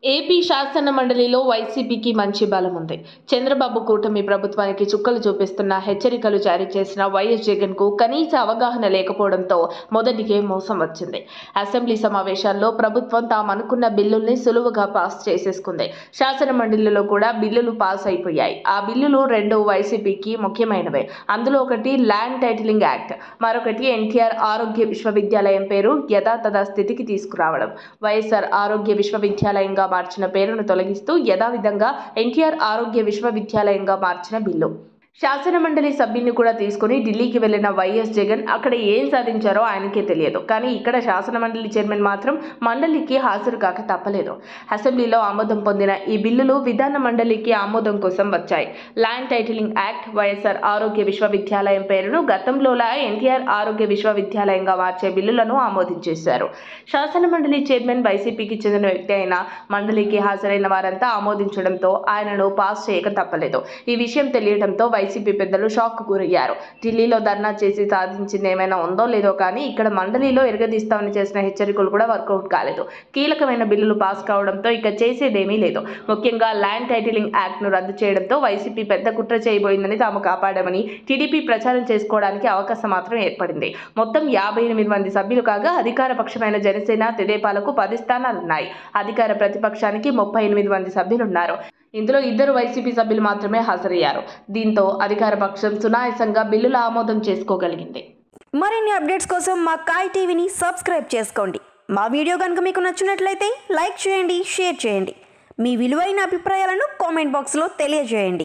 AP శాసన మండలిలో వైసీపీకి మంచి బలం ఉంది. చంద్రబాబు కూటమి ప్రభుత్వానికి చుక్కలు చూపిస్తున్న హెచ్చరికలు జారీ చేసిన వైఎస్ జగన్ కు కనీస అవగాహన లేకపోవడంతో మొదటికే మోసం వచ్చింది. అసెంబ్లీ సమావేశాల్లో ప్రభుత్వం తామనుకున్న బిల్లుల్ని సులువుగా పాస్ చేసేసుకుంది. శాసన మండలిలో కూడా బిల్లులు పాస్ అయిపోయాయి. ఆ బిల్లులు రెండు వైసీపీకి ముఖ్యమైనవే. అందులో ఒకటి ల్యాండ్ టైటిలింగ్ యాక్ట్, మరొకటి ఎన్టీఆర్ ఆరోగ్య విశ్వవిద్యాలయం పేరు యథాతథ స్థితికి తీసుకురావడం. వైఎస్ఆర్ ఆరోగ్య విశ్వవిద్యాలయంగా మార్చిన పేరును తొలగిస్తూ యథావిధంగా ఎన్టీఆర్ ఆరోగ్య విశ్వవిద్యాలయంగా మార్చిన బిల్లు. శాసన మండలి సభ్యుని కూడా తీసుకుని ఢిల్లీకి వెళ్లిన వైఎస్ జగన్ అక్కడ ఏం సాధించారో ఆయనకే తెలియదు. కానీ ఇక్కడ శాసన మండలి చైర్మన్ మాత్రం మండలికి హాజరు కాక తప్పలేదు. అసెంబ్లీలో ఆమోదం పొందిన ఈ బిల్లులు విధాన మండలికి ఆమోదం కోసం వచ్చాయి. ల్యాండ్ టైటిలింగ్ యాక్ట్, వైఎస్ఆర్ ఆరోగ్య విశ్వవిద్యాలయం పేరును గతంలోలా ఎన్టీఆర్ ఆరోగ్య విశ్వవిద్యాలయంగా మార్చే బిల్లులను ఆమోదించేశారు. శాసన మండలి చైర్మన్ వైసీపీకి చెందిన వ్యక్తి అయిన మండలికి హాజరైన వారంతా ఆమోదించడంతో ఆయనను పాస్ చేయక తప్పలేదు. ఈ విషయం తెలియడంతో వైసీపీ పెద్దలు షాక్ గురయ్యారు. ఢిల్లీలో ధర్నా చేసి సాధించింది ఏమైనా ఉందో లేదో కానీ ఇక్కడ మండలిలో ఎరగదీస్తామని చేసిన హెచ్చరికలు కూడా వర్కౌట్ కాలేదు. కీలకమైన బిల్లులు పాస్ కావడంతో ఇక చేసేదేమీ లేదు. ముఖ్యంగా ల్యాండ్ టైటిలింగ్ యాక్ట్ ను రద్దు చేయడంతో వైసీపీ పెద్ద కుట్ర చేయబోయిందని తాము కాపాడామని టీడీపీ ప్రచారం చేసుకోవడానికి అవకాశం మాత్రం ఏర్పడింది. మొత్తం 58 మంది సభ్యులు కాగా అధికార పక్షమైన జనసేన, తెదేపాలకు 10 స్థానాలున్నాయి. అధికార ప్రతిపక్షానికి 38 మంది సభ్యులున్నారు. ఇందులో 2 వైసీపీ సభ్యులు మాత్రమే హాజరయ్యారు. దీంతో అధికార పక్షం సునాయాసంగా బిల్లుల ఆమోదం చేసుకోగలిగింది. మరిన్ని అప్డేట్స్ కోసం మా కాయ్ టీవీని సబ్స్క్రైబ్ చేసుకోండి. మా వీడియో కనుక మీకు నచ్చినట్లయితే లైక్ చేయండి, షేర్ చేయండి. మీ విలువైన అభిప్రాయాలను కామెంట్ బాక్స్లో తెలియజేయండి.